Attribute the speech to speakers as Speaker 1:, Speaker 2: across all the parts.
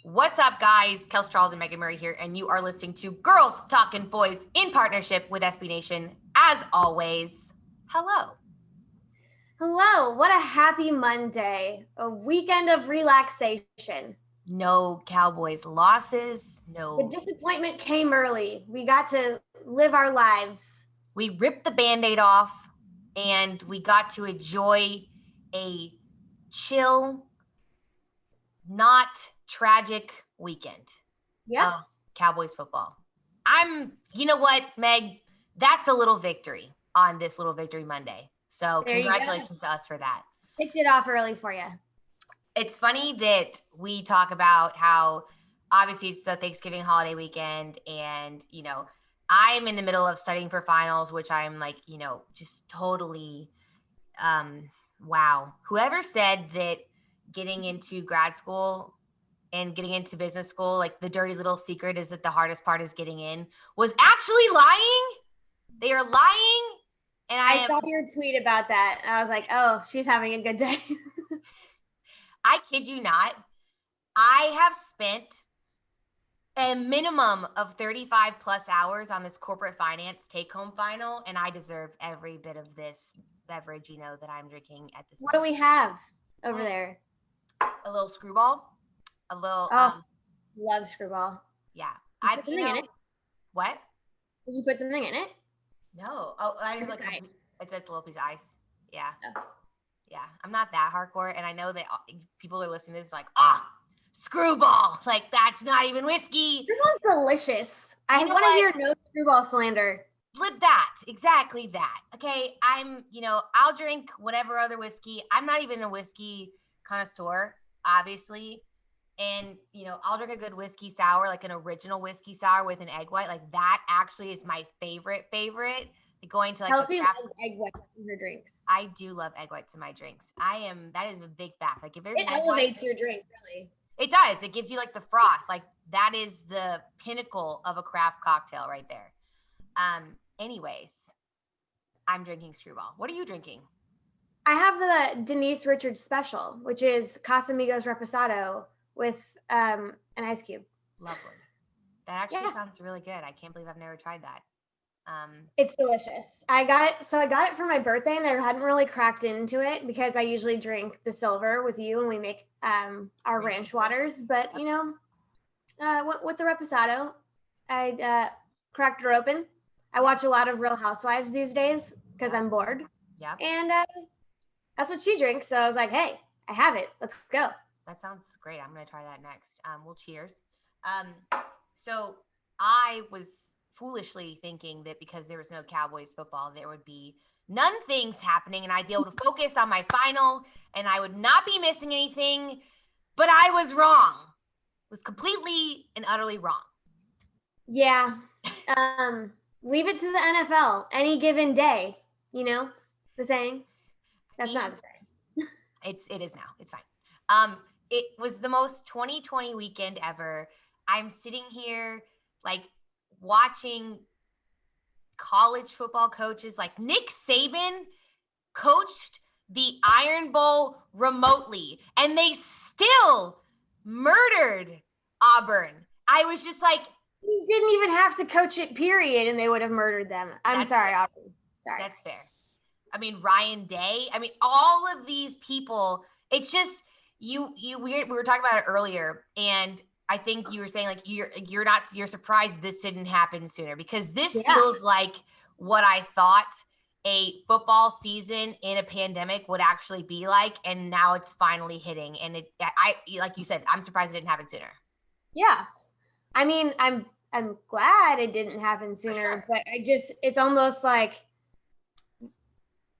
Speaker 1: What's up, guys? Kelsey Charles and Megan Murray here, and you are listening to Girls Talkin Boys in partnership with SB Nation. As always, hello.
Speaker 2: Hello, what a happy Monday. A weekend of relaxation.
Speaker 1: No Cowboys losses,
Speaker 2: The
Speaker 1: no.
Speaker 2: disappointment came early. We got to live our lives.
Speaker 1: We ripped the Band-Aid off, and we got to enjoy a chill, not tragic weekend of Cowboys football. You know what, Meg? That's a little victory on this Little Victory Monday. So congratulations to us for that.
Speaker 2: Kicked it off early for you.
Speaker 1: It's funny that we talk about how obviously it's the Thanksgiving holiday weekend, and, I'm in the middle of studying for finals, which I'm like, just totally, wow. Whoever said that getting into grad school and getting into business school, like the dirty little secret is that the hardest part is getting in, was actually lying. They are lying. And
Speaker 2: I saw your tweet about that. I was like, oh, she's having a good day.
Speaker 1: I kid you not. I have spent a minimum of 35 plus hours on this corporate finance take-home final, and I deserve every bit of this beverage, that I'm drinking at this
Speaker 2: moment. What do we have over there?
Speaker 1: A little Screwball. A little.
Speaker 2: Love Screwball.
Speaker 1: Yeah.
Speaker 2: Did you put something in it?
Speaker 1: What?
Speaker 2: Did you put something in it?
Speaker 1: No. Oh, I have like it's a little piece of ice. Yeah. Oh. Yeah. I'm not that hardcore, and I know that people are listening to this like, Screwball. Like, that's not even whiskey.
Speaker 2: Screwball's delicious. I want to hear no Screwball slander.
Speaker 1: Exactly that. Okay. I'll drink whatever other whiskey. I'm not even a whiskey connoisseur, obviously. And, I'll drink a good whiskey sour, like an original whiskey sour with an egg white. Like, that actually is my favorite. Going to like
Speaker 2: Kelsey loves egg whites in her drinks.
Speaker 1: I do love egg whites in my drinks. That is a big fact. Like, if there's
Speaker 2: it elevates your drink, really.
Speaker 1: It does. It gives you like the froth. Like, that is the pinnacle of a craft cocktail right there. Anyways, I'm drinking Screwball. What are you drinking?
Speaker 2: I have the Denise Richards special, which is Casamigos Reposado with an ice cube.
Speaker 1: Lovely. That actually sounds really good. I can't believe I've never tried that.
Speaker 2: It's delicious. I got it for my birthday, and I hadn't really cracked into it because I usually drink the silver with you when we make our ranch waters. But with the Reposado, I cracked her open. I watch a lot of Real Housewives these days because I'm bored.
Speaker 1: Yeah.
Speaker 2: And that's what she drinks. So I was like, hey, I have it. Let's go.
Speaker 1: That sounds great. I'm going to try that next. Well, cheers. So I was foolishly thinking that because there was no Cowboys football, there would be none things happening and I'd be able to focus on my final and I would not be missing anything. But I was wrong. I was completely and utterly wrong.
Speaker 2: Yeah. Leave it to the NFL. Any given day, the saying. That's not the saying.
Speaker 1: It is now. It's fine. It was the most 2020 weekend ever. I'm sitting here like watching college football coaches. Like, Nick Saban coached the Iron Bowl remotely and they still murdered Auburn. I was just like,
Speaker 2: he didn't even have to coach it, period, and they would have murdered them. I'm sorry, Aubrey. Sorry.
Speaker 1: That's fair. I mean, Ryan Day. I mean, all of these people. It's just we were talking about it earlier, and I think you were saying like you're surprised this didn't happen sooner because this feels like what I thought a football season in a pandemic would actually be like, and now it's finally hitting. And I like you said, I'm surprised it didn't happen sooner.
Speaker 2: Yeah. I mean, I'm glad it didn't happen sooner, but it's almost like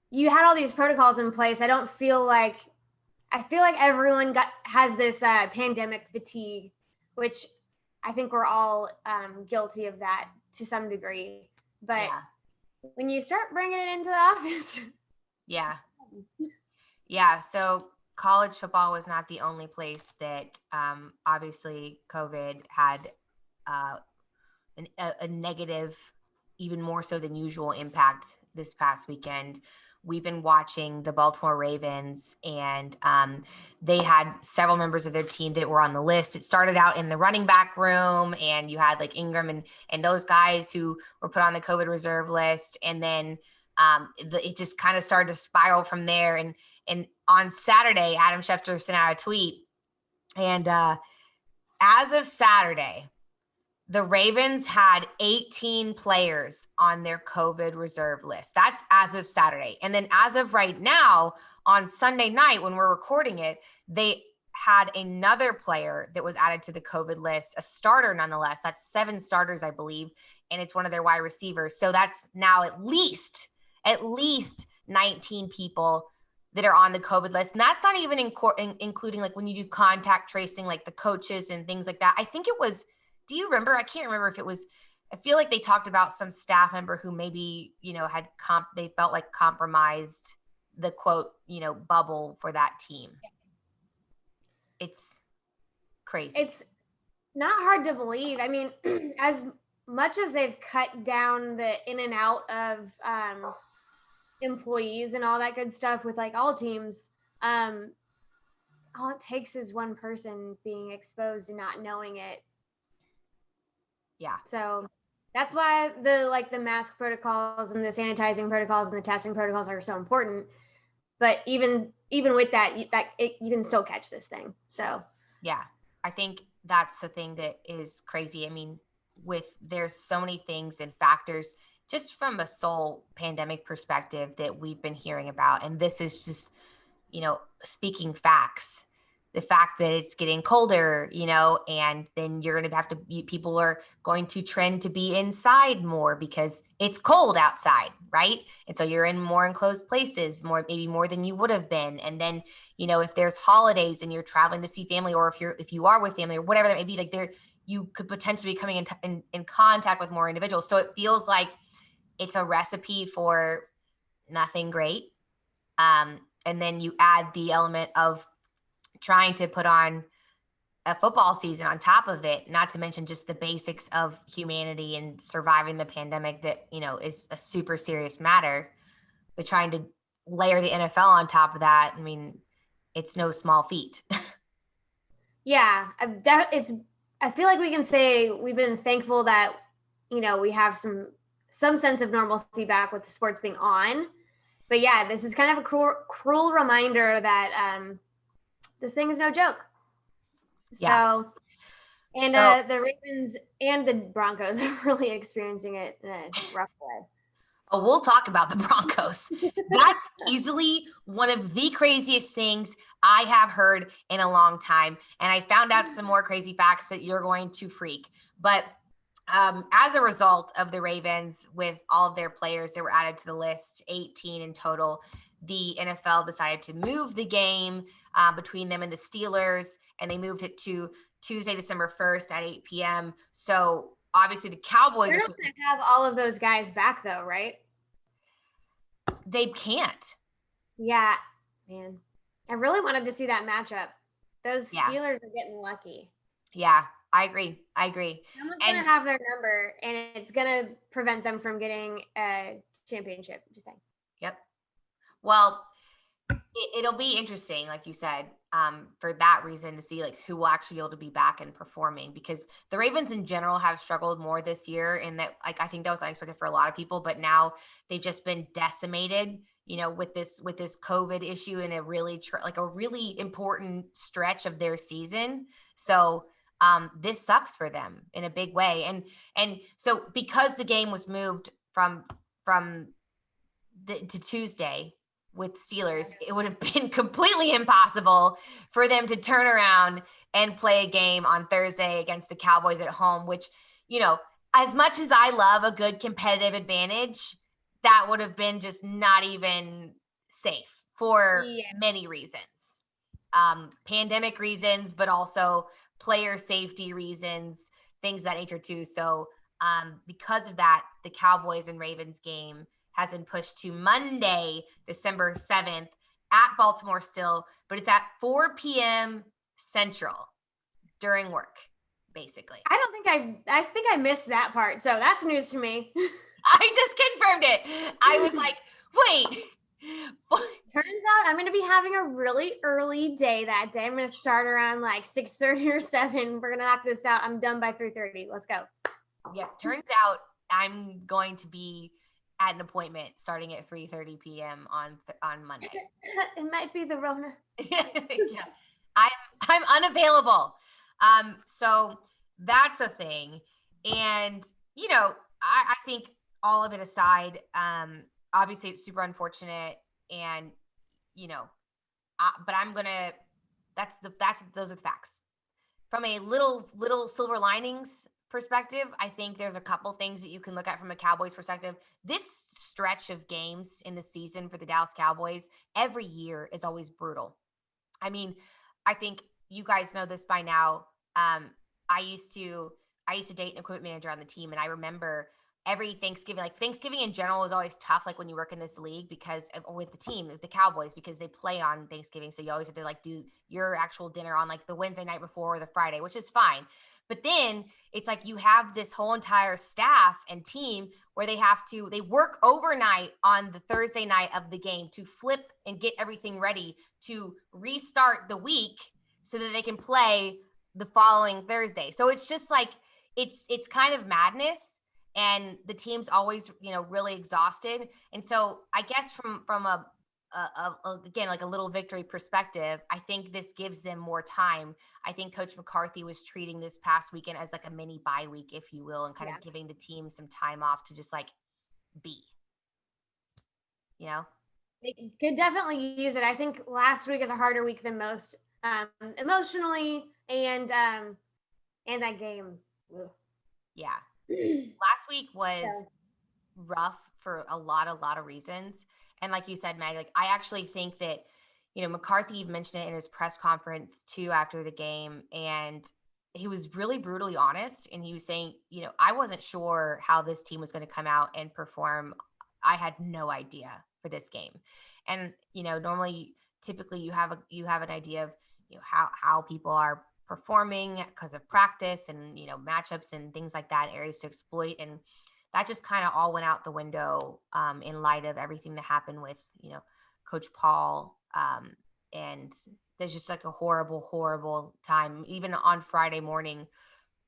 Speaker 2: you had all these protocols in place. I feel like everyone has this pandemic fatigue, which I think we're all guilty of that to some degree. But when you start bringing it into the office.
Speaker 1: Yeah. Yeah. So college football was not the only place that obviously COVID had a negative, even more so than usual, impact this past weekend. we've been watching the Baltimore Ravens, and they had several members of their team that were on the list. It started out in the running back room, and you had like Ingram and those guys who were put on the COVID reserve list. And then it just kind of started to spiral from there. And on Saturday, Adam Schefter sent out a tweet, and as of Saturday, the Ravens had 18 players on their COVID reserve list. That's as of Saturday. And then as of right now, on Sunday night, when we're recording it, they had another player that was added to the COVID list, a starter nonetheless. That's 7 starters, I believe, and it's one of their wide receivers. So that's now at least 19 people that are on the COVID list. And that's not even including like when you do contact tracing, like the coaches and things like that. I think it was, do you remember? I can't remember if it was, I feel like they talked about some staff member who maybe, they felt like compromised the quote, bubble for that team. It's crazy.
Speaker 2: It's not hard to believe. I mean, as much as they've cut down the in and out of employees and all that good stuff with like all teams, all it takes is one person being exposed and not knowing it.
Speaker 1: Yeah.
Speaker 2: So that's why the mask protocols and the sanitizing protocols and the testing protocols are so important. But even with that, you can still catch this thing. So
Speaker 1: yeah, I think that's the thing that is crazy. I mean, there's so many things and factors just from a sole pandemic perspective that we've been hearing about. And this is just, speaking facts. The fact that it's getting colder, and then you're going to have to, people are going to trend to be inside more because it's cold outside, right? And so you're in more enclosed places, maybe more than you would have been. And then, if there's holidays and you're traveling to see family, or if you are with family or whatever that may be, like you could potentially be coming in contact with more individuals. So it feels like it's a recipe for nothing great. And then you add the element of trying to put on a football season on top of it, not to mention just the basics of humanity and surviving the pandemic that, is a super serious matter, but trying to layer the NFL on top of that. I mean, it's no small feat.
Speaker 2: Yeah, I feel like we can say we've been thankful that, we have some sense of normalcy back with the sports being on. But yeah, this is kind of a cruel reminder that, this thing is no joke.
Speaker 1: Yeah.
Speaker 2: The Ravens and the Broncos are really experiencing it in a rough way.
Speaker 1: Oh, we'll talk about the Broncos. That's easily one of the craziest things I have heard in a long time. And I found out some more crazy facts that you're going to freak. But as a result of the Ravens, with all of their players that were added to the list, 18 in total, the NFL decided to move the game between them and the Steelers, and they moved it to Tuesday, December 1st at 8 p.m. So obviously the Cowboys
Speaker 2: are supposed to have all of those guys back though, right?
Speaker 1: They can't.
Speaker 2: Yeah, man. I really wanted to see that matchup. Those Steelers are getting lucky.
Speaker 1: Yeah, I agree.
Speaker 2: Someone's going to have their number, and it's going to prevent them from getting a championship. Just saying.
Speaker 1: Yep. Well, it'll be interesting, like you said, for that reason, to see like who will actually be able to be back and performing, because the Ravens in general have struggled more this year, and that I think that was unexpected for a lot of people, but now they've just been decimated, with this COVID issue in a really a really important stretch of their season. So this sucks for them in a big way. And so because the game was moved from to Tuesday with Steelers, it would have been completely impossible for them to turn around and play a game on Thursday against the Cowboys at home, which, as much as I love a good competitive advantage, that would have been just not even safe for many reasons. Pandemic reasons, but also player safety reasons, things of that nature too. So because of that, the Cowboys and Ravens game has been pushed to Monday, December 7th at Baltimore still, but it's at 4 p.m. Central during work, basically.
Speaker 2: I think I missed that part. So that's news to me.
Speaker 1: I just confirmed it. I was like, wait,
Speaker 2: Turns out I'm going to be having a really early day that day. I'm going to start around like 6:30 or 7. We're going to knock this out. I'm done by 3:30. Let's go.
Speaker 1: Yeah, turns out I'm going to be at an appointment starting at 3:30 p.m. on Monday.
Speaker 2: It might be the Rona.
Speaker 1: Yeah, I'm unavailable. So that's a thing, and I think all of it aside, obviously it's super unfortunate, and but I'm gonna. Those are the facts. From a little silver linings perspective, I think there's a couple things that you can look at from a Cowboys perspective. This stretch of games in the season for the Dallas Cowboys every year is always brutal. I mean, I think you guys know this by now. I used to date an equipment manager on the team, and I remember every Thanksgiving, like Thanksgiving in general is always tough, like when you work in this league because with the team, with the Cowboys, because they play on Thanksgiving. So you always have to like do your actual dinner on like the Wednesday night before or the Friday, which is fine. But then it's like you have this whole entire staff and team where they work overnight on the Thursday night of the game to flip and get everything ready to restart the week so that they can play the following Thursday. So it's just like it's kind of madness, and the team's always really exhausted. And so I guess from a again, like a little victory perspective, I think this gives them more time. I think Coach McCarthy was treating this past weekend as like a mini bye week, if you will, and kind of giving the team some time off to just like be,
Speaker 2: They could definitely use it. I think last week is a harder week than most, emotionally, and that game.
Speaker 1: Yeah. Last week was rough for a lot of reasons. And like you said, Meg, like I actually think that, McCarthy mentioned it in his press conference too after the game. And he was really brutally honest. And he was saying, I wasn't sure how this team was going to come out and perform. I had no idea for this game. And, normally, typically you have an idea of, how people are performing because of practice and, matchups and things like that, areas to exploit. And that just kind of all went out the window in light of everything that happened with, Coach Paul. And there's just like a horrible time, even on Friday morning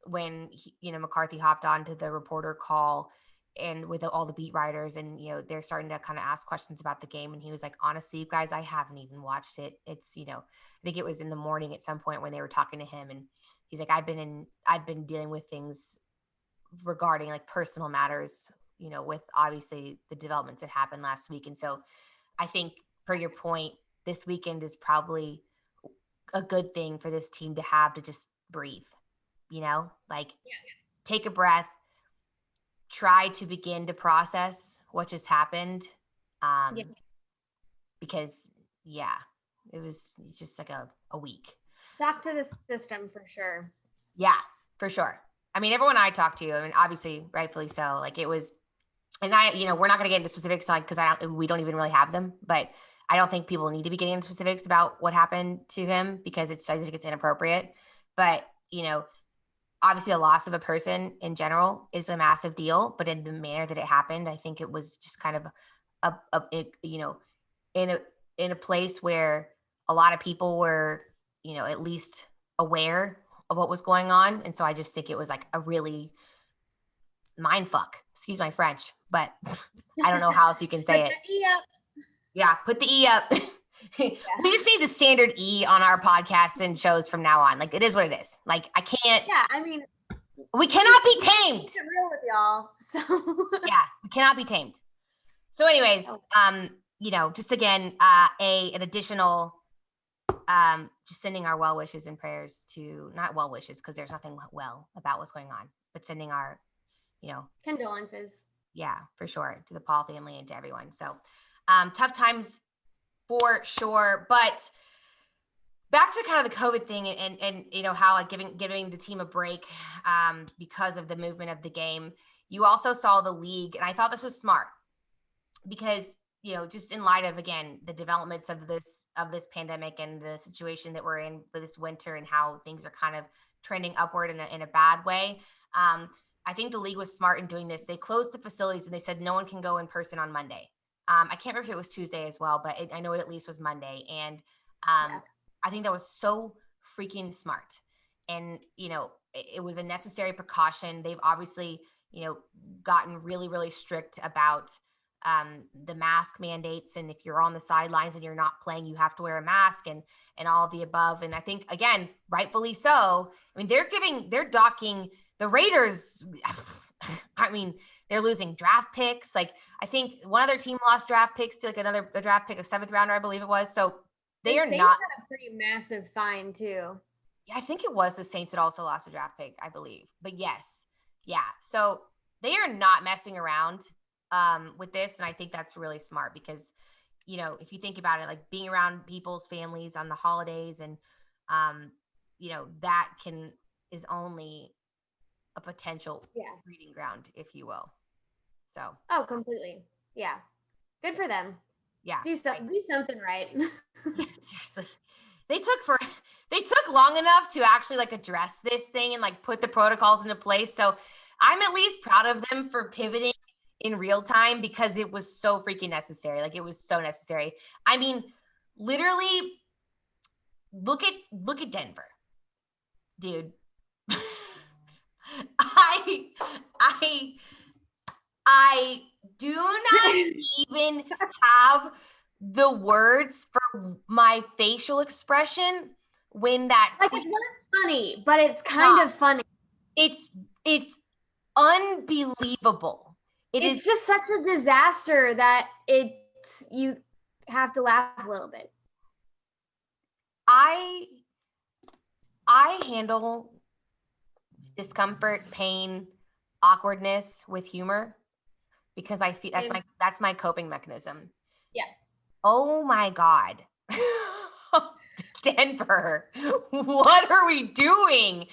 Speaker 1: when, McCarthy hopped onto the reporter call and with all the beat writers, and, they're starting to kind of ask questions about the game. And he was like, honestly, you guys, I haven't even watched it. It's, I think it was in the morning at some point when they were talking to him. And he's like, I've been dealing with things regarding like personal matters, with obviously the developments that happened last week. And so I think, per your point, this weekend is probably a good thing for this team to have to just breathe, take a breath, try to begin to process what just happened. Because it was just like a week.
Speaker 2: Back to the system for sure.
Speaker 1: Yeah, for sure. I mean, everyone I talked to, I mean, obviously, rightfully so. Like it was, and we're not going to get into specifics, like because we don't even really have them. But I don't think people need to be getting into specifics about what happened to him because I think it's inappropriate. But obviously, the loss of a person in general is a massive deal. But in the manner that it happened, I think it was just kind of in a place where a lot of people were, at least aware of what was going on. And so I just think it was like a really mind fuck, excuse my French, but I don't know how else you can say it. Yeah, put the E up. We just need the standard E on our podcasts and shows from now on. Like it is what it is. Like I can't.
Speaker 2: Yeah, I mean,
Speaker 1: we cannot be tamed.
Speaker 2: It's real with y'all. So
Speaker 1: yeah, we cannot be tamed. So, anyways, just again, an additional, just sending our well wishes and prayers to, not well wishes because there's nothing well about what's going on, but sending our,
Speaker 2: condolences.
Speaker 1: Yeah, for sure, to the Paul family and to everyone. So, tough times for sure. But back to kind of the COVID thing and how like giving the team a break because of the movement of the game. You also saw the league, and I thought this was smart because just in light of, again, the developments of this pandemic and the situation that we're in for this winter and how things are kind of trending upward in a bad way. I think the league was smart in doing this. They closed the facilities and they said no one can go in person on Monday. I can't remember if it was Tuesday as well, but I know it at least was Monday. And I think that was so freaking smart. And, it was a necessary precaution. They've obviously, gotten really, really strict about the mask mandates. And if you're on the sidelines and you're not playing, you have to wear a mask and all of the above. And I think, again, rightfully so. I mean, they're docking the Raiders. I mean, they're losing draft picks. Like, I think one other team lost draft picks to like a draft pick, a 7th rounder, I believe it was. So they are
Speaker 2: Saints
Speaker 1: not
Speaker 2: had a pretty massive fine too.
Speaker 1: I think it was the Saints that also lost a draft pick, I believe. But yes. Yeah. So they are not messing around with this. And I think that's really smart because, if you think about it, like being around people's families on the holidays and, that is only a potential breeding ground, if you will. So.
Speaker 2: Oh, completely. Yeah. Good for them.
Speaker 1: Yeah.
Speaker 2: Do something right.
Speaker 1: Yeah, seriously. They took long enough to actually like address this thing and like put the protocols into place. So I'm at least proud of them for pivoting in real time because it was so freaking necessary. Like it was so necessary. I mean, literally look at Denver, dude. I do not even have the words for my facial expression when that
Speaker 2: like it's not funny, but it's kind of funny.
Speaker 1: It's unbelievable.
Speaker 2: It's just such a disaster that you have to laugh a little bit.
Speaker 1: I handle discomfort, pain, awkwardness with humor because I feel that's my coping mechanism.
Speaker 2: Yeah.
Speaker 1: Oh my God. Denver, what are we doing?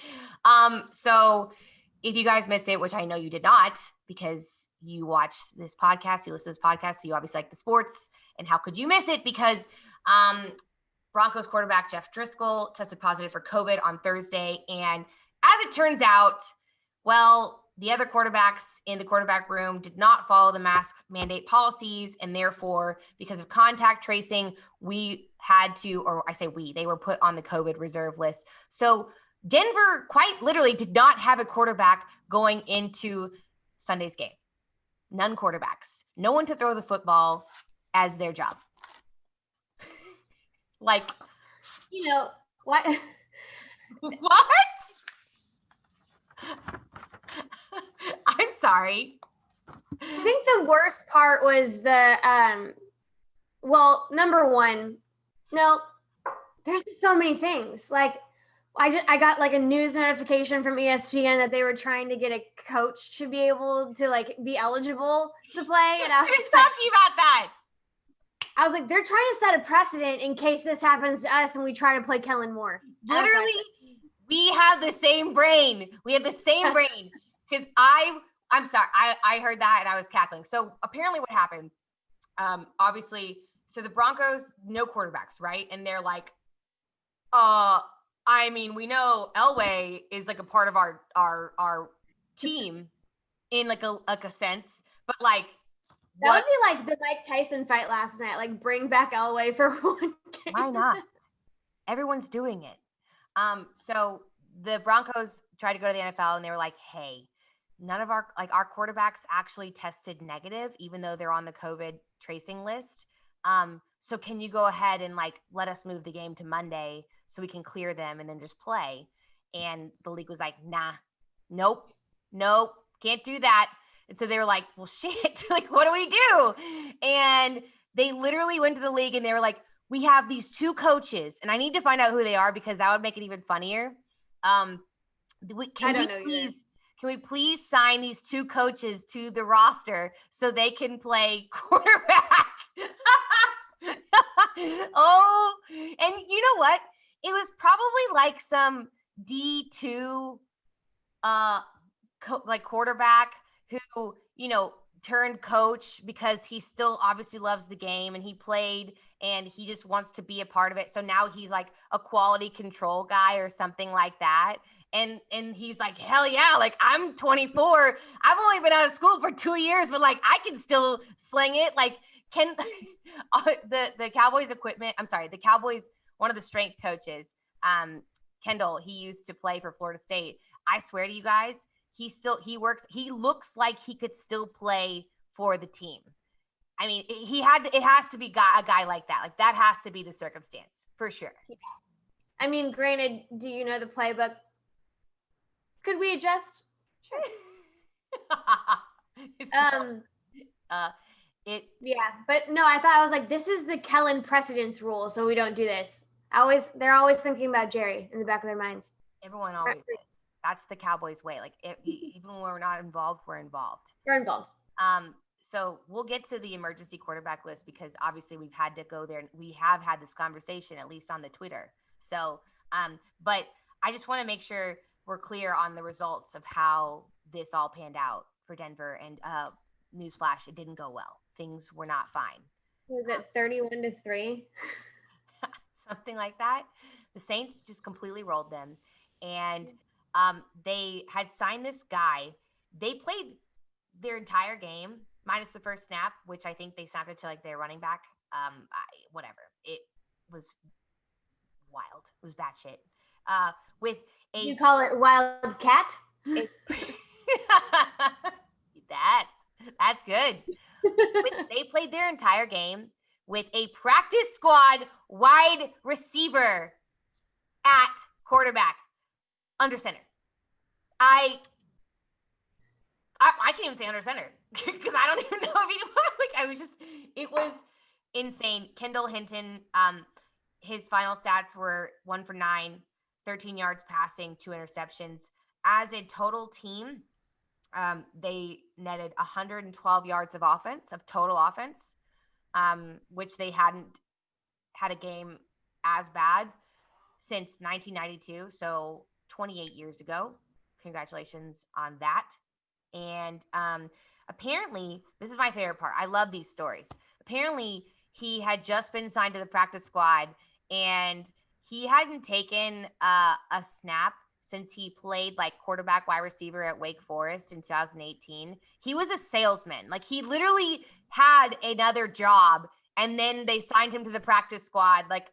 Speaker 1: So if you guys missed it, which I know you did not because you watch this podcast, you listen to this podcast, so you obviously like the sports, and how could you miss it? Because Broncos quarterback Jeff Driscoll tested positive for COVID on Thursday. And as it turns out, well, the other quarterbacks in the quarterback room did not follow the mask mandate policies. And therefore, because of contact tracing, we had to, or I say they were put on the COVID reserve list. So Denver quite literally did not have a quarterback going into Sunday's game. None quarterbacks. No one to throw the football as their job. Like,
Speaker 2: what?
Speaker 1: What? I'm sorry.
Speaker 2: I think the worst part was the, number one, there's just so many things. Like, I got like a news notification from ESPN that they were trying to get a coach to be able to like be eligible to play. And I was
Speaker 1: talking about that.
Speaker 2: I was like, they're trying to set a precedent in case this happens to us and we try to play Kellen Moore.
Speaker 1: Literally, we have the same brain. We have the same brain. Because I'm sorry, I heard that and I was cackling. So apparently what happened, obviously, so the Broncos, no quarterbacks, right? And they're like, I mean, we know Elway is like a part of our team in like a sense, but like,
Speaker 2: that would be like the Mike Tyson fight last night. Like bring back Elway for one game.
Speaker 1: Why not? Everyone's doing it. So the Broncos tried to go to the NFL and they were like, hey, none of our quarterbacks actually tested negative, even though they're on the COVID tracing list. So can you go ahead and like, let us move the game to Monday so we can clear them and then just play? And the league was like, nah, nope, can't do that. And so they were like, well, shit, like, what do we do? And they literally went to the league and they were like, we have these two coaches and I need to find out who they are because that would make it even funnier. Can we please sign these two coaches to the roster so they can play quarterback? Oh, and you know what? It was probably like some D2 quarterback who, turned coach because he still obviously loves the game and he played and he just wants to be a part of it. So now he's like a quality control guy or something like that. And he's like, hell yeah, like I'm 24. I've only been out of school for 2 years, but like I can still sling it. Like can the Cowboys the Cowboys, one of the strength coaches, Kendall, he used to play for Florida State. I swear to you guys, he looks like he could still play for the team. I mean, it has to be a guy like that. Like that has to be the circumstance for sure.
Speaker 2: Yeah. I mean, granted, do you know the playbook? Could we adjust? Sure. Yeah, but no, I was like, this is the Kellen precedence rule, so we don't do this. They're always thinking about Jerry in the back of their minds.
Speaker 1: Everyone always is. That's the Cowboys way. Like even when we're not involved, we're involved.
Speaker 2: We're involved.
Speaker 1: So we'll get to the emergency quarterback list because obviously we've had to go there and we have had this conversation, at least on the Twitter. So, but I just want to make sure we're clear on the results of how this all panned out for Denver. And newsflash, it didn't go well. Things were not fine.
Speaker 2: Was it 31-3?
Speaker 1: Something like that. The Saints just completely rolled them. And they had signed this guy. They played their entire game minus the first snap, which I think they snapped it to like their running back. Whatever. It was wild. It was batshit. With a
Speaker 2: You call it wild cat?
Speaker 1: That's good. They played their entire game with a practice squad wide receiver at quarterback under center. I can't even say under center because I don't even know if he was it was insane. Kendall Hinton, his final stats were 1 for 9, 13 yards passing, 2 interceptions. As a total team, they netted 112 yards of total offense, which they hadn't had a game as bad since 1992. So 28 years ago. Congratulations on that. And apparently, this is my favorite part. I love these stories. Apparently, he had just been signed to the practice squad, and he hadn't taken a snap since he played like quarterback wide receiver at Wake Forest in 2018. He was a salesman. Like he literally had another job, and then they signed him to the practice squad like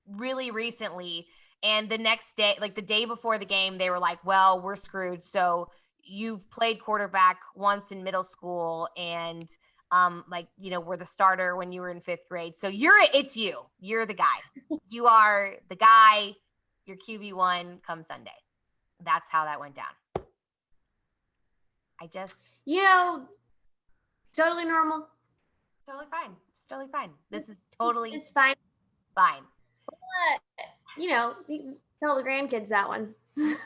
Speaker 1: really recently. And the next day, like the day before the game, they were like, well, we're screwed. So you've played quarterback once in middle school and we're the starter when you were in 5th grade. So it's you. You're the guy. You are the guy. You're QB1 come Sunday. That's how that went down.
Speaker 2: Totally normal.
Speaker 1: Totally fine. It's totally fine. This is totally
Speaker 2: it's fine.
Speaker 1: Fine.
Speaker 2: But, tell the grandkids that one.
Speaker 1: You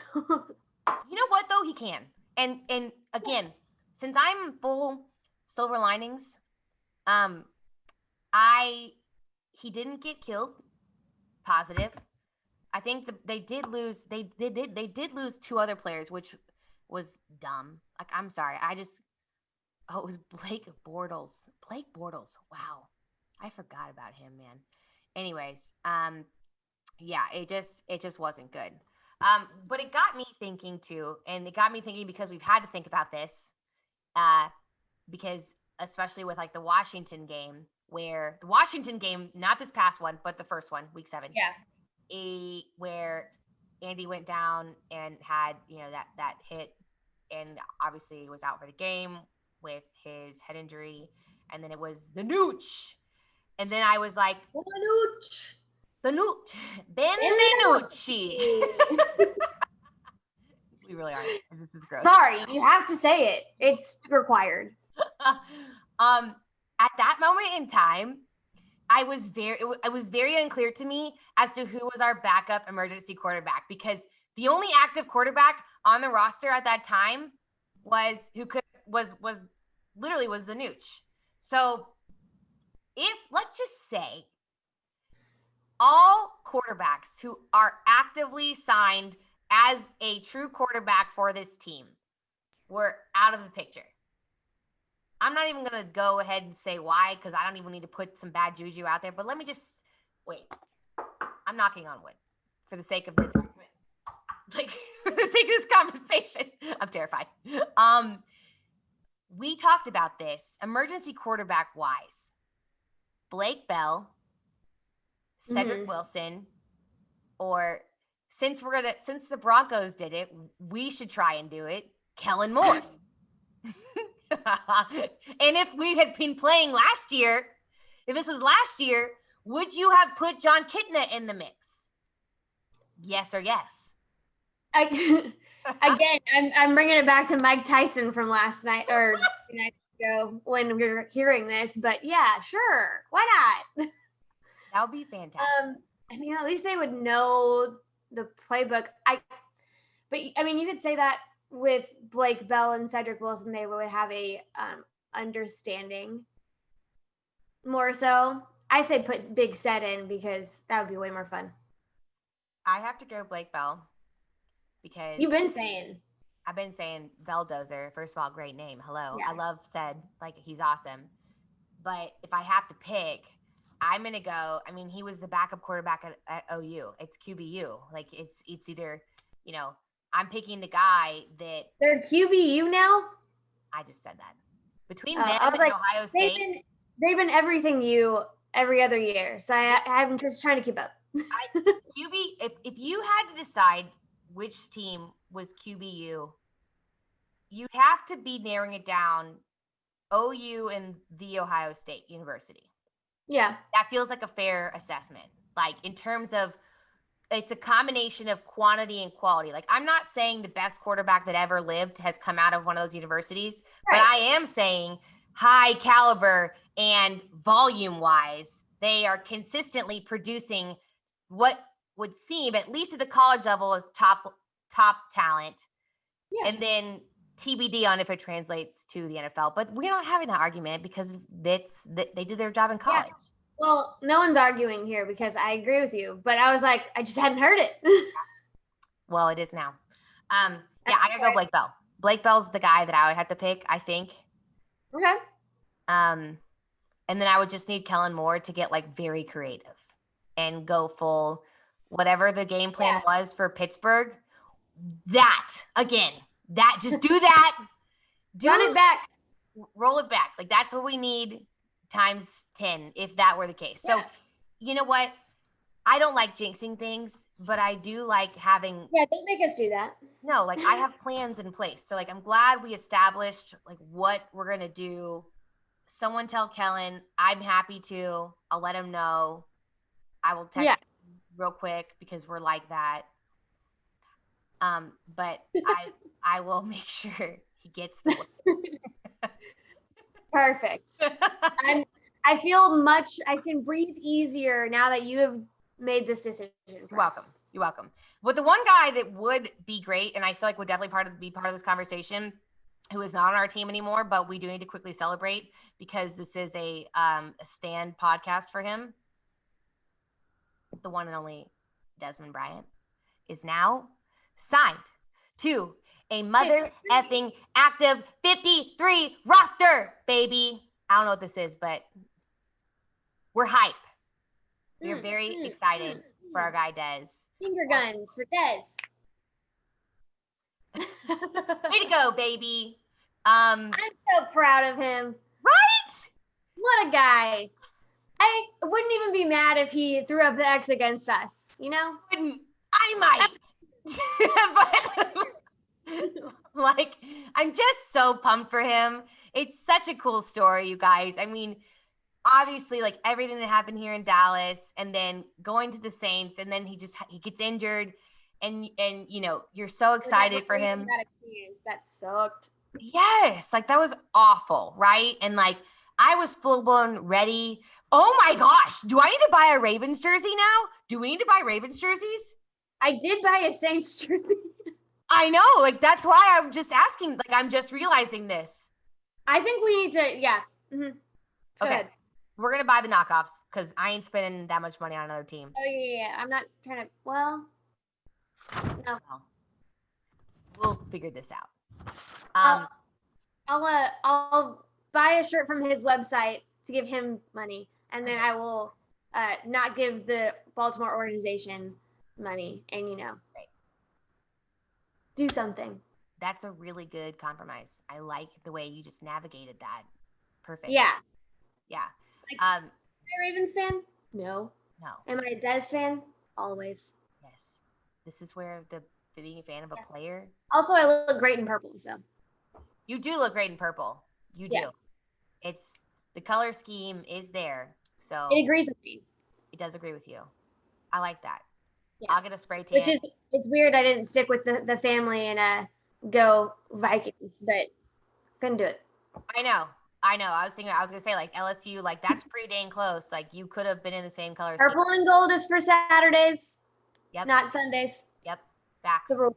Speaker 1: know what though? He can. And again, since I'm full silver linings, he didn't get killed. Positive. I think they did lose. They did lose 2 other players, which was dumb. Like I'm sorry. It was Blake Bortles. Blake Bortles. Wow, I forgot about him, man. Anyways, yeah, it just wasn't good. But it got me thinking too, and it got me thinking because we've had to think about this, because especially with like the Washington game, not this past one, but the first one, week 7.
Speaker 2: Yeah.
Speaker 1: Where Andy went down and had, that hit, and obviously was out for the game with his head injury. And then it was the Nooch. And then I was like, the Nooch. Ben Nucci. We really are. This is gross.
Speaker 2: Sorry, you have to say it. It's required.
Speaker 1: At that moment in time, it was very unclear to me as to who was our backup emergency quarterback, because the only active quarterback on the roster at that time was the Nooch. So let's just say all quarterbacks who are actively signed as a true quarterback for this team were out of the picture. I'm not even going to go ahead and say why, because I don't even need to put some bad juju out there. But let me just wait. I'm knocking on wood for the sake of this argument. like for the sake of this conversation, I'm terrified. We talked about this emergency quarterback wise. Blake Bell, Cedric Wilson, or since the Broncos did it, we should try and do it. Kellen Moore. And if we had been playing last year, if this was last year, would you have put John Kitna in the mix? Yes or yes?
Speaker 2: Again, I'm bringing it back to Mike Tyson from last night or the night ago when we were hearing this. But yeah, sure, why not?
Speaker 1: That would be fantastic.
Speaker 2: I mean, at least they would know the playbook. But I mean, you could say that with Blake Bell and Cedric Wilson, they would have a understanding more so. I say put Big Set in because that would be way more fun.
Speaker 1: I have to go Blake Bell because
Speaker 2: I've been saying
Speaker 1: Belldozer. First of all, great name. Hello.
Speaker 2: Yeah.
Speaker 1: I love Ced. Like, he's awesome. But if I have to pick, I'm going to go. I mean, he was the backup quarterback at OU. It's QBU. Like, it's either, I'm picking the guy that.
Speaker 2: They're QBU now?
Speaker 1: I just said that. Between them and Ohio State.
Speaker 2: They've been everything every other year. So I'm just trying to keep up.
Speaker 1: If you had to decide which team was QBU, you'd have to be narrowing it down OU and the Ohio State University.
Speaker 2: Yeah.
Speaker 1: That feels like a fair assessment. Like, in terms of, it's a combination of quantity and quality. Like, I'm not saying the best quarterback that ever lived has come out of one of those universities, right. But I am saying high caliber and volume wise, they are consistently producing what would seem, at least at the college level, as top talent. Yeah. And then TBD on if it translates to the NFL. But we're not having that argument because they did their job in college. Yeah.
Speaker 2: Well, no one's arguing here because I agree with you. But I was like, I just hadn't heard it.
Speaker 1: Well, it is now. I gotta go Blake Bell. Blake Bell's the guy that I would have to pick, I think.
Speaker 2: Okay.
Speaker 1: And then I would just need Kellen Moore to get like very creative and go full whatever the game plan was for Pittsburgh. Just do that.
Speaker 2: Run it back.
Speaker 1: Roll it back. Like, that's what we need times 10 if that were the case. Yeah. So, you know what? I don't like jinxing things, but I do like having.
Speaker 2: Yeah, don't make us do that.
Speaker 1: No, like, I have plans in place. So, like, I'm glad we established like what we're gonna do. Someone tell Kellen I'm happy to. I'll let him know. I will text him real quick because we're like that. But I will make sure he gets the
Speaker 2: Perfect. I feel I can breathe easier now that you have made this decision.
Speaker 1: You're welcome. But the one guy that would be great, and I feel like would definitely be part of this conversation, who is not on our team anymore, but we do need to quickly celebrate because this is a stand podcast for him. The one and only Dez Bryant is now signed to a mother effing active 53 roster, baby. I don't know what this is, but we're hype. We're very excited for our guy Dez.
Speaker 2: Finger guns for Dez.
Speaker 1: Way to go, baby.
Speaker 2: I'm so proud of him.
Speaker 1: Right?
Speaker 2: What a guy. I wouldn't even be mad if he threw up the X against us,
Speaker 1: I might. But like, I'm just so pumped for him. It's such a cool story, you guys. I mean, obviously, like, everything that happened here in Dallas and then going to the Saints, and then he gets injured, and you're so excited for him.
Speaker 2: That sucked.
Speaker 1: Yes, like, that was awful, right? And like, I was full blown ready. Oh my gosh, do I need to buy a Ravens jersey now? Do we need to buy Ravens jerseys?
Speaker 2: I did buy a Saints jersey.
Speaker 1: I know, like, that's why I'm just asking. Like, I'm just realizing this.
Speaker 2: I think we need to, Mm-hmm.
Speaker 1: Okay, good. We're gonna buy the knockoffs because I ain't spending that much money on another team.
Speaker 2: Oh yeah. I'm not trying to. Well, no.
Speaker 1: We'll figure this out.
Speaker 2: I'll buy a shirt from his website to give him money, and then I will not give the Baltimore organization money, and
Speaker 1: Great.
Speaker 2: do something.
Speaker 1: That's a really good compromise. I like the way you just navigated that. Perfect.
Speaker 2: Yeah.
Speaker 1: Yeah.
Speaker 2: Am I a Ravens fan? No.
Speaker 1: No.
Speaker 2: Am I a Dez fan? Always.
Speaker 1: Yes. This is where the being a fan of a player.
Speaker 2: Also, I look great in purple, so.
Speaker 1: You do look great in purple. You do. It's the color scheme is there. So
Speaker 2: it agrees with me.
Speaker 1: It does agree with you. I like that. Yeah. I'll get a spray tan.
Speaker 2: Which is, it's weird I didn't stick with the family and go Vikings, but couldn't do it.
Speaker 1: I know. I was going to say, like, LSU, like, that's pretty dang close. Like, you could have been in the same color scheme.
Speaker 2: Purple and gold is for Saturdays. Yep. Not Sundays.
Speaker 1: Yep. Facts.
Speaker 2: The rule.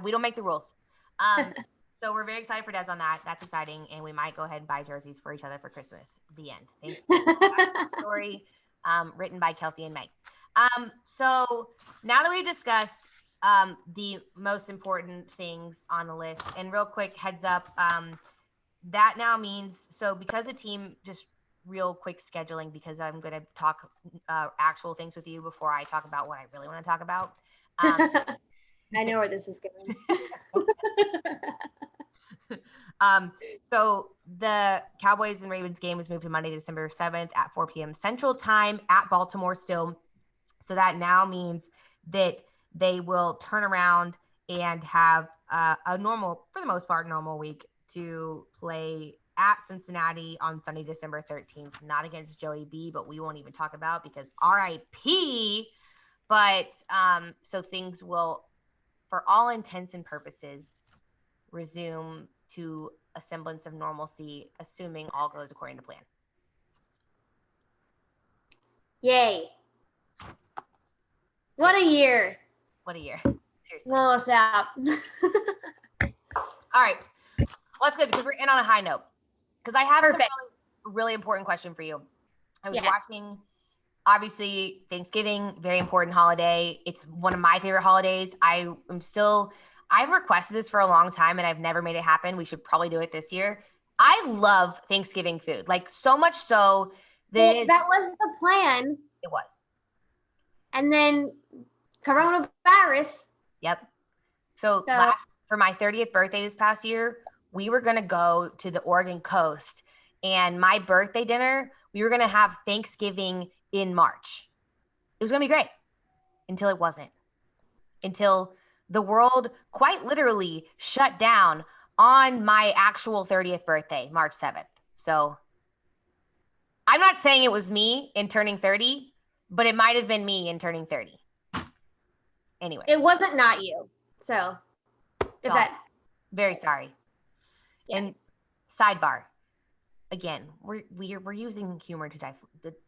Speaker 1: We don't make the rules. So we're very excited for Dez on that. That's exciting. And we might go ahead and buy jerseys for each other for Christmas. The end. Thanks. Story written by Kelsey and Meg. So now that we've discussed the most important things on the list, and real quick heads up, that now means, so because a team, just real quick scheduling, because I'm going to talk actual things with you before I talk about what I really want to talk about.
Speaker 2: I know where this is going.
Speaker 1: So the Cowboys and Ravens game was moved to Monday, December 7th at 4 p.m. Central Time at Baltimore still. So that now means that they will turn around and have a normal, for the most part, normal week to play at Cincinnati on Sunday, December 13th. Not against Joey B, but we won't even talk about because RIP. But so things will, for all intents and purposes, resume to a semblance of normalcy, assuming all goes according to plan.
Speaker 2: Yay. What a year.
Speaker 1: What a year. Seriously.
Speaker 2: Roll us out.
Speaker 1: All right. Well, that's good because we're in on a high note. Because I have some really important question for you. I was watching, obviously, Thanksgiving, very important holiday. It's one of my favorite holidays. I've requested this for a long time and I've never made it happen. We should probably do it this year. I love Thanksgiving food, like so much so that
Speaker 2: that was the plan.
Speaker 1: It was.
Speaker 2: And then coronavirus.
Speaker 1: Yep. So for my 30th birthday this past year, we were going to go to the Oregon coast, and my birthday dinner, we were going to have Thanksgiving in March. It was going to be great until it wasn't. Until the world quite literally shut down on my actual 30th birthday, March 7th. So I'm not saying it was me in turning 30, but it might have been me in turning 30. Anyway.
Speaker 2: It wasn't not you. So
Speaker 1: very sorry. Yeah. And sidebar, again, we're using humor to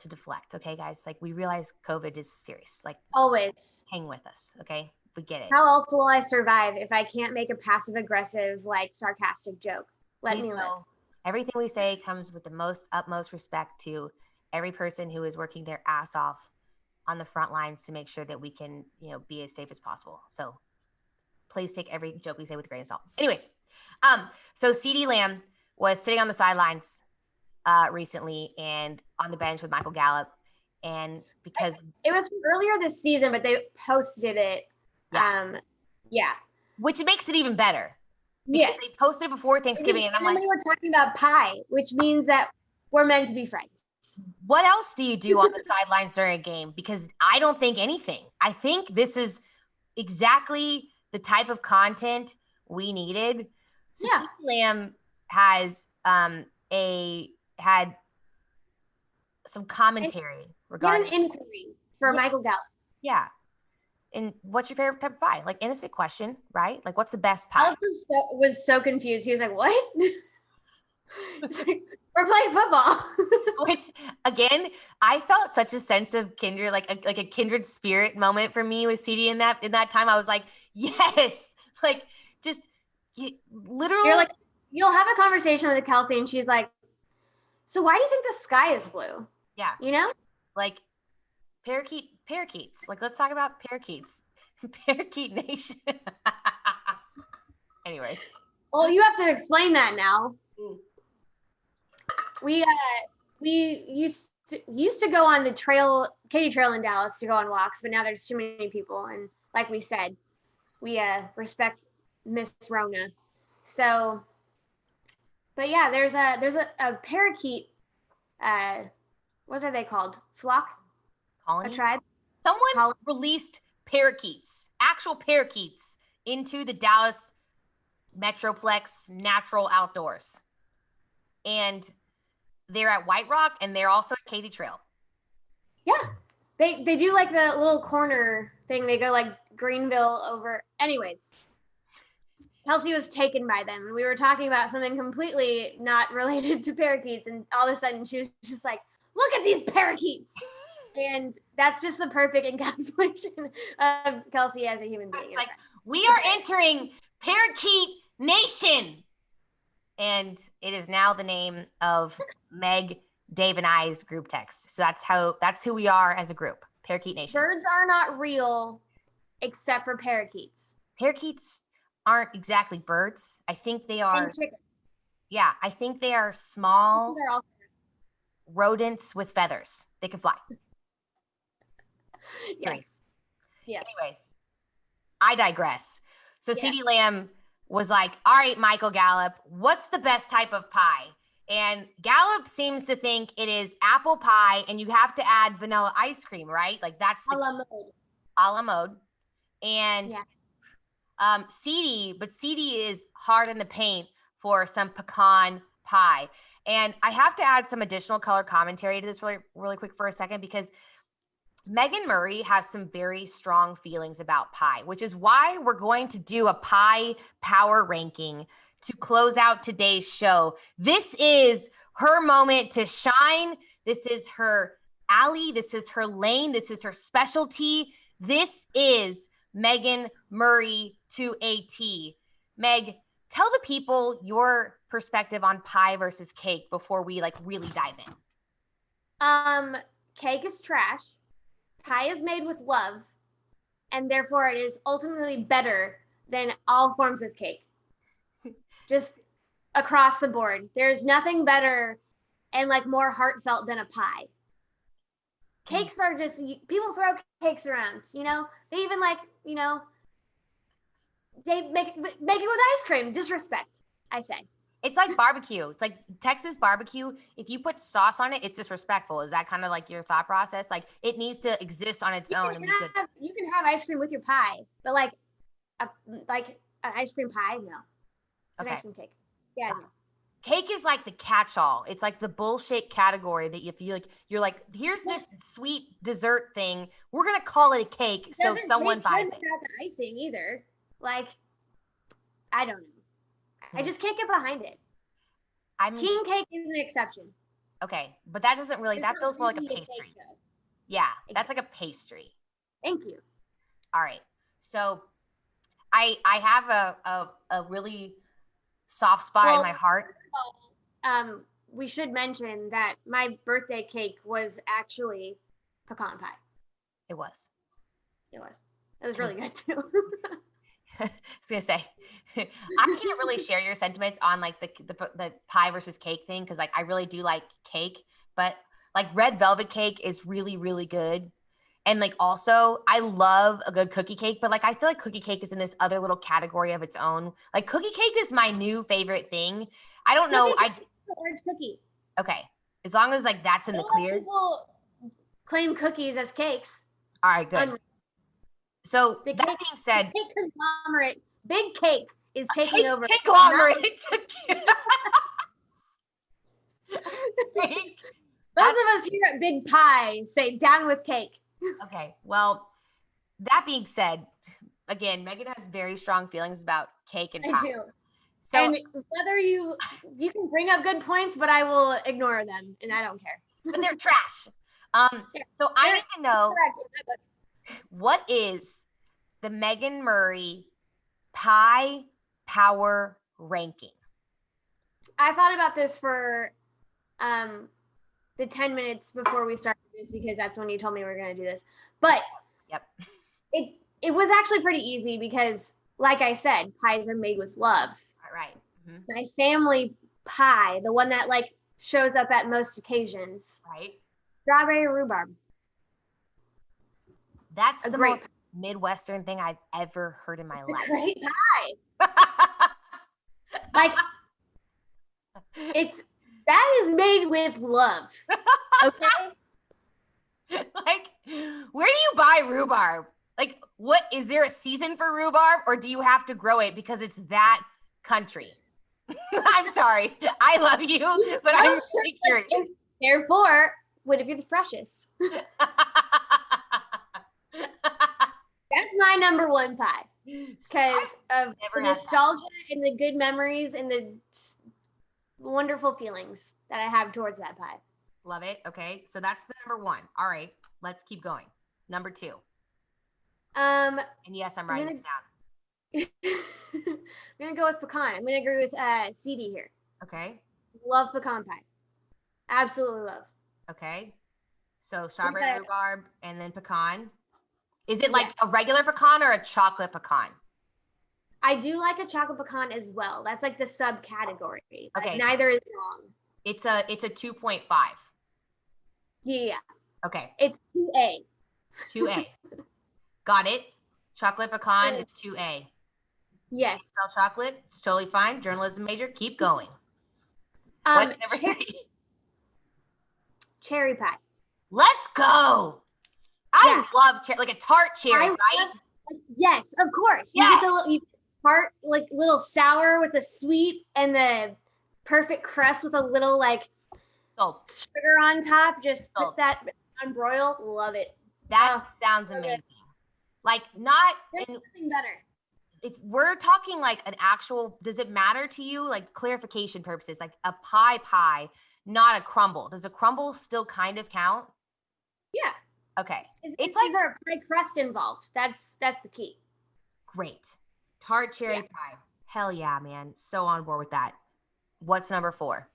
Speaker 1: deflect. Okay, guys, like we realize COVID is serious. Like
Speaker 2: always
Speaker 1: hang with us. Okay. We get it.
Speaker 2: How else will I survive if I can't make a passive aggressive, like sarcastic joke? Let me live.
Speaker 1: Everything we say comes with the utmost respect to every person who is working their ass off on the front lines to make sure that we can, be as safe as possible. So please take every joke we say with a grain of salt. Anyways, so CeeDee Lamb was sitting on the sidelines recently and on the bench with Michael Gallup. And because
Speaker 2: it was earlier this season, but they posted it. Yeah.
Speaker 1: Which makes it even better. Yes. They posted it before Thanksgiving, and I'm like,
Speaker 2: we're talking about pie, which means that we're meant to be friends.
Speaker 1: What else do you do on the sidelines during a game? Because I don't think anything. I think this is exactly the type of content we needed. So CeeDee Lamb has had some commentary regarding
Speaker 2: an inquiry for Michael Gallup.
Speaker 1: Yeah. And what's your favorite type of pie? Like, innocent question, right? Like, what's the best pie?
Speaker 2: Alex was so confused. He was like, what? Like, we're playing football.
Speaker 1: Which, again, I felt such a sense of kindred, like a kindred spirit moment for me with CeeDee in that time. I was like, yes. Like, just literally.
Speaker 2: You're like, you'll have a conversation with Kelsey and she's like, so why do you think the sky is blue?
Speaker 1: Yeah. Like, parakeets. Like, let's talk about parakeets. Parakeet Nation. Anyways.
Speaker 2: Well, you have to explain that now. We used to go on the Katy Trail in Dallas to go on walks, but now there's too many people. And like we said, we respect Miss Rona. So, but yeah, there's a parakeet. What are they called? Flock?
Speaker 1: Colony?
Speaker 2: A tribe?
Speaker 1: Someone released parakeets, actual parakeets, into the Dallas Metroplex natural outdoors. And they're at White Rock, and they're also at Katy Trail.
Speaker 2: Yeah. They do like the little corner thing. They go like Greenville over. Anyways, Kelsey was taken by them. And we were talking about something completely not related to parakeets. And all of a sudden she was just like, look at these parakeets. And that's just the perfect encapsulation of Kelsey as a human being.
Speaker 1: Like, we are entering Parakeet Nation. And it is now the name of Meg, Dave, and I's group text. So that's who we are as a group. Parakeet Nation.
Speaker 2: Birds are not real except for parakeets.
Speaker 1: Parakeets aren't exactly birds. I think they are.
Speaker 2: And chickens.
Speaker 1: Yeah, I think they are small rodents with feathers. They can fly.
Speaker 2: Yes. Yes.
Speaker 1: Anyways, I digress. So CeeDee Lamb was like, all right, Michael Gallup, what's the best type of pie? And Gallup seems to think it is apple pie, and you have to add vanilla ice cream, right? Like that's the a la mode. And CeeDee is hard in the paint for some pecan pie. And I have to add some additional color commentary to this really, really quick for a second, because Megan Murray has some very strong feelings about pie, which is why we're going to do a pie power ranking to close out today's show. This is her moment to shine. This is her alley. This is her lane. This is her specialty. This is Megan Murray to a T. Meg, tell the people your perspective on pie versus cake before we really dive in.
Speaker 2: Cake is trash. Pie is made with love, and therefore it is ultimately better than all forms of cake. Just across the board. There's nothing better and more heartfelt than a pie. Cakes are just, people throw cakes around, they even they make it with ice cream. Disrespect, I say.
Speaker 1: It's like barbecue. It's like Texas barbecue. If you put sauce on it, it's disrespectful. Is that kind of your thought process? It needs to exist on its own.
Speaker 2: You can have ice cream with your pie, but an ice cream pie, no. It's an ice cream cake. Yeah, no.
Speaker 1: Cake is like the catch-all. It's like the bullshit category that if you you're like, here's this sweet dessert thing. We're gonna call it a cake, so someone buys it.
Speaker 2: Not the icing either. I don't know. I just can't get behind it. King cake is an exception.
Speaker 1: Okay, but that doesn't really. That feels more like a pastry. Yeah, that's like a pastry.
Speaker 2: Thank you.
Speaker 1: All right, so I have a really soft spot in my heart.
Speaker 2: We should mention that my birthday cake was actually pecan pie.
Speaker 1: It was.
Speaker 2: It was really good too.
Speaker 1: I was gonna say, I can't really share your sentiments on the pie versus cake thing, because I really do like cake, but red velvet cake is really, really good. And also I love a good cookie cake, but I feel like cookie cake is in this other little category of its own. Cookie cake is my new favorite thing. I don't know.
Speaker 2: Orange cookie.
Speaker 1: Okay. As long as that's in the clear.
Speaker 2: People claim cookies as cakes.
Speaker 1: All right, good. So that being said,
Speaker 2: big conglomerate, big cake is taking over.
Speaker 1: Conglomerate.
Speaker 2: Those of us here at Big Pie say down with cake.
Speaker 1: Okay. Well, that being said, again, Megan has very strong feelings about cake and pie.
Speaker 2: I do. So, and whether you can bring up good points, but I will ignore them, and I don't care.
Speaker 1: But they're trash. So I need to know, what is the Megan Murray pie power ranking?
Speaker 2: I thought about this for the 10 minutes before we started this, because that's when you told me we were going to do this. But
Speaker 1: yep,
Speaker 2: it was actually pretty easy, because like I said, pies are made with love.
Speaker 1: Right. Mm-hmm.
Speaker 2: My family pie, the one that shows up at most occasions.
Speaker 1: Right.
Speaker 2: Strawberry rhubarb.
Speaker 1: That's the most Midwestern thing I've ever heard in my life.
Speaker 2: Great pie. Like, that is made with love. Okay.
Speaker 1: Like, where do you buy rhubarb? Like, what is there a season for rhubarb, or do you have to grow it because it's that country? I'm sorry. I love you, but I'm just curious.
Speaker 2: Therefore, would it be the freshest? That's my number one pie because of the nostalgia and the good memories and the wonderful feelings that I have towards that pie.
Speaker 1: Love it. Okay, so that's the number one. All right, let's keep going. Number two. And yes, I'm writing this
Speaker 2: down. I'm gonna go with pecan. I'm gonna agree with CD here.
Speaker 1: Okay.
Speaker 2: Love pecan pie. Absolutely love.
Speaker 1: Okay. So strawberry rhubarb and then pecan. Is it like a regular pecan or a chocolate pecan?
Speaker 2: I do like a chocolate pecan as well. That's like the subcategory.
Speaker 1: Okay.
Speaker 2: Neither is wrong.
Speaker 1: It's a 2.5.
Speaker 2: Yeah.
Speaker 1: Okay.
Speaker 2: It's 2A.
Speaker 1: 2A. Got it. Chocolate pecan, it's 2A.
Speaker 2: Yes.
Speaker 1: Sell chocolate, it's totally fine. Journalism major, keep going. What's number 3?
Speaker 2: Cherry pie.
Speaker 1: Let's go. I love like a tart cherry, right?
Speaker 2: Yes, of course.
Speaker 1: Yes.
Speaker 2: You get the tart, like little sour with the sweet and the perfect crust with a little like sugar on top. Just put that on broil. Love it.
Speaker 1: That sounds amazing. Like
Speaker 2: nothing better.
Speaker 1: If we're talking like an actual, does it matter to you? Like clarification purposes, like a pie, not a crumble. Does a crumble still kind of count?
Speaker 2: Yeah.
Speaker 1: Okay.
Speaker 2: It's like there's a pie crust involved. That's the key.
Speaker 1: Great. Tart cherry pie. Hell yeah, man. So on board with that. What's number 4?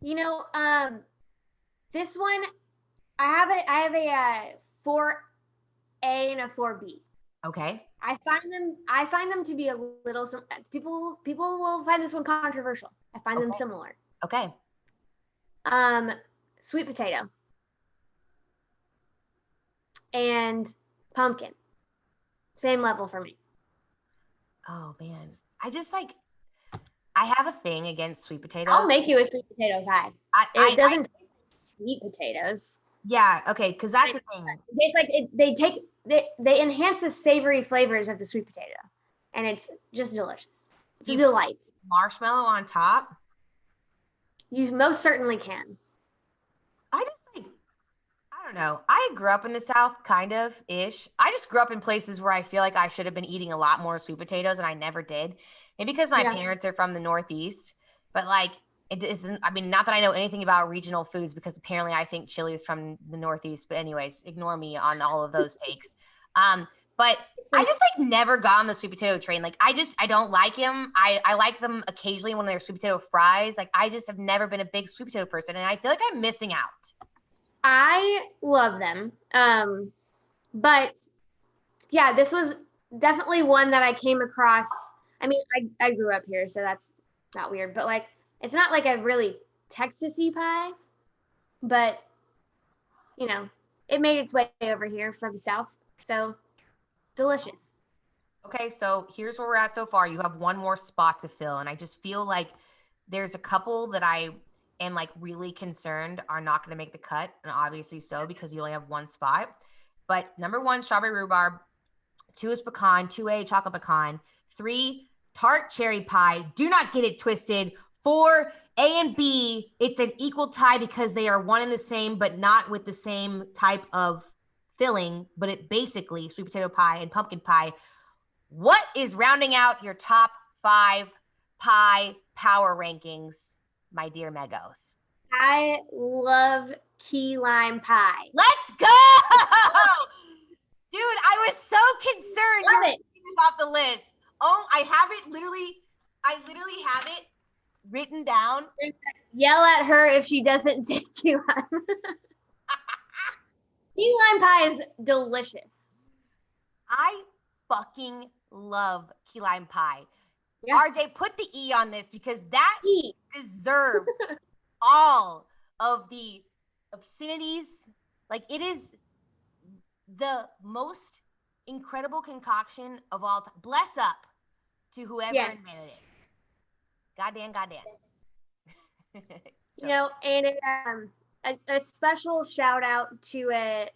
Speaker 2: You know, this one, I have a 4A and a 4B.
Speaker 1: Okay.
Speaker 2: I find them to be a little, people will find this one controversial. I find them similar.
Speaker 1: Okay.
Speaker 2: Sweet potato and pumpkin. Same level for me.
Speaker 1: Oh man. I have a thing against sweet potatoes.
Speaker 2: I'll make you a sweet potato pie. It doesn't taste like sweet potatoes.
Speaker 1: Yeah, okay, because that's the thing.
Speaker 2: It tastes like they enhance the savory flavors of the sweet potato, and it's just delicious. It's a delight.
Speaker 1: Marshmallow on top?
Speaker 2: You most certainly can.
Speaker 1: I don't know. I grew up in the South, kind of ish. I just grew up in places where I feel like I should have been eating a lot more sweet potatoes, and I never did. Maybe because my parents are from the Northeast, but like it isn't. I mean, not that I know anything about regional foods, because apparently I think chili is from the Northeast. But anyways, ignore me on all of those takes. But I just like never got on the sweet potato train. Like I don't like them. I like them occasionally when they're sweet potato fries. Like I just have never been a big sweet potato person, and I feel like I'm missing out.
Speaker 2: I love them. But yeah, this was definitely one that I came across. I mean, I grew up here, so that's not weird, but like, it's not like a really Texas-y pie, but you know, it made its way over here from the South. So delicious.
Speaker 1: Okay. So here's where we're at so far. You have one more spot to fill. And I just feel like there's a couple that I am like really concerned are not going to make the cut. And obviously so, because you only have one spot. But number 1, strawberry rhubarb. 2 is pecan. 2A, chocolate pecan. 3, tart cherry pie. Do not get it twisted. 4, A and B. It's an equal tie because they are one and the same, but not with the same type of filling. But it basically sweet potato pie and pumpkin pie. What is rounding out your top 5 pie power rankings, my dear Megos?
Speaker 2: I love key lime pie.
Speaker 1: Let's go! Dude, I was so concerned you were taking this off the list. Oh, I literally have it written down.
Speaker 2: Yell at her if she doesn't say key lime. Key lime pie is delicious.
Speaker 1: I fucking love key lime pie. Yeah. RJ, put the E on this because that deserves all of the obscenities. Like, it is the most incredible concoction of all time. Bless up to whoever invented it. Goddamn.
Speaker 2: So. And a special shout out to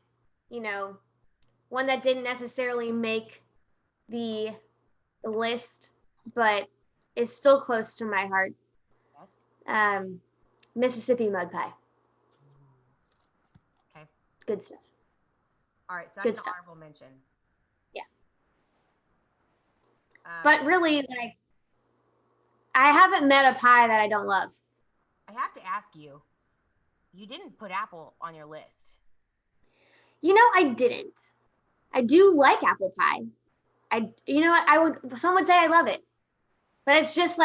Speaker 2: one that didn't necessarily make the list, but is still close to my heart. Yes. Mississippi mud pie.
Speaker 1: Okay.
Speaker 2: Good stuff.
Speaker 1: All right, so that's an honorable mention.
Speaker 2: Yeah. But really, I haven't met a pie that I don't love.
Speaker 1: I have to ask you, you didn't put apple on your list.
Speaker 2: I didn't. I do like apple pie. Some would say I love it. But it's just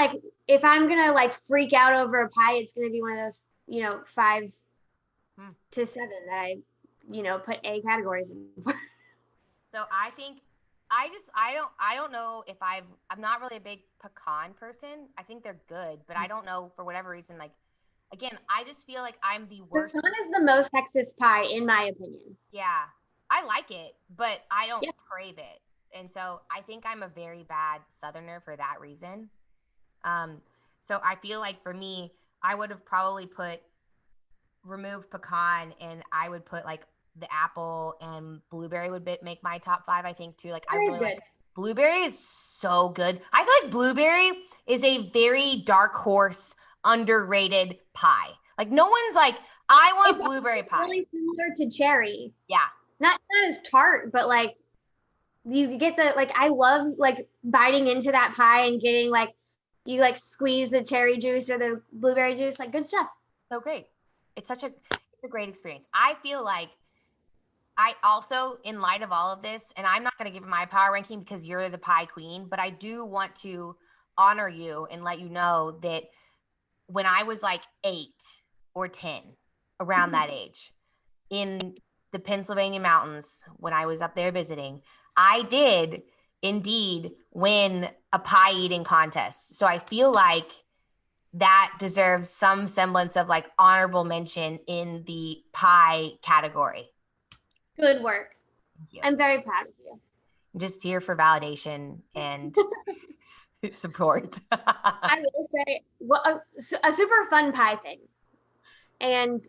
Speaker 2: if I'm going to freak out over a pie, it's going to be one of those, 5 to 7 that I, put A categories in.
Speaker 1: So I think I don't know if I'm not really a big pecan person. I think they're good, but I don't know for whatever reason, again, I just feel like I'm the worst.
Speaker 2: Pecan is the most Texas pie, in my opinion.
Speaker 1: Yeah, I like it, but I don't crave it. And so I think I'm a very bad Southerner for that reason. So I feel like for me, I would have probably removed pecan, and I would put the apple and blueberry would make my top 5, I think, too. I really like blueberry is so good. I feel like blueberry is a very dark horse, underrated pie. No one's I want blueberry pie.
Speaker 2: Really similar to cherry.
Speaker 1: Yeah.
Speaker 2: Not as tart, but you get the I love biting into that pie and getting you squeeze the cherry juice or the blueberry juice, good stuff.
Speaker 1: So great. It's a great experience. I feel like I also, in light of all of this, and I'm not going to give my power ranking because you're the pie queen, but I do want to honor you and let you know that when I was 8 or 10, around that age, in the Pennsylvania mountains, when I was up there visiting, I did indeed win a pie eating contest. So I feel like that deserves some semblance of honorable mention in the pie category.
Speaker 2: Good work. I'm very proud of you.
Speaker 1: I'm just here for validation and support.
Speaker 2: I will say, a super fun pie thing. And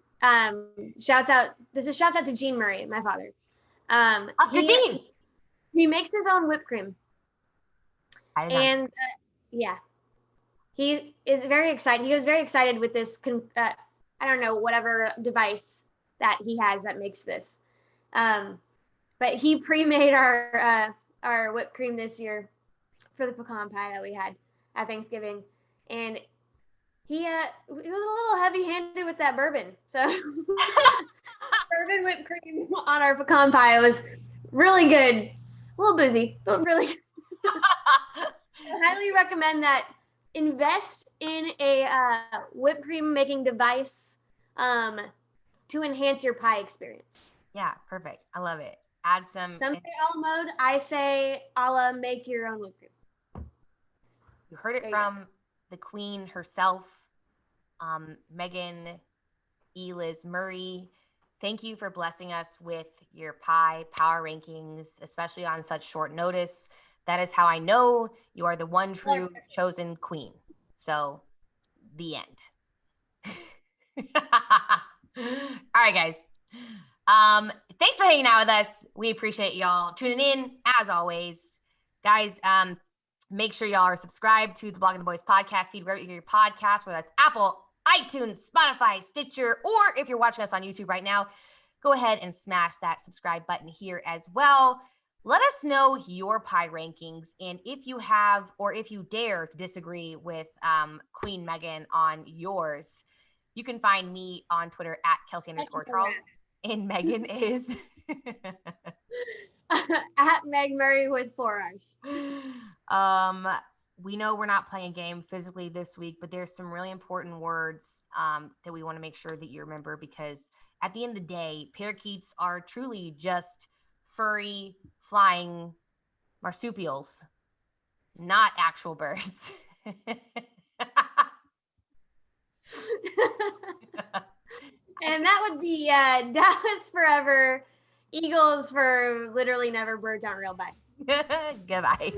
Speaker 2: shouts out to Gene Murray, my father.
Speaker 1: Oscar Gene!
Speaker 2: He makes his own whipped cream. And yeah, he is very excited. He was very excited with this, I don't know, whatever device that he has that makes this. But he pre-made our whipped cream this year for the pecan pie that we had at Thanksgiving. And he was a little heavy-handed with that bourbon. So bourbon whipped cream on our pecan pie was really good. A little boozy, but really good. I highly recommend that. Invest in a whipped cream making device to enhance your pie experience.
Speaker 1: Yeah, perfect. I love it. Add some
Speaker 2: say a la mode. I say a la make your own whipped cream.
Speaker 1: You heard it from the queen herself, Megan E. Liz Murray. Thank you for blessing us with your pie power rankings, especially on such short notice. That is how I know you are the one true chosen queen. So, the end. All right, guys. Thanks for hanging out with us. We appreciate y'all tuning in, as always. Guys, make sure y'all are subscribed to the Blogging the Boys podcast feed, wherever you get your podcast, whether that's Apple, iTunes, Spotify, Stitcher, or if you're watching us on YouTube right now, go ahead and smash that subscribe button here as well. Let us know your pie rankings, and if you have or if you dare to disagree with Queen Megan on yours, you can find me on Twitter at Kelsey_Charles, and Megan is
Speaker 2: at Meg Murray with 4 R's.
Speaker 1: We know we're not playing a game physically this week, but there's some really important words that we want to make sure that you remember, because at the end of the day, parakeets are truly just furry, flying marsupials, not actual birds.
Speaker 2: And that would be Dallas Forever, Eagles for literally never birds aren't real. Bye.
Speaker 1: Goodbye.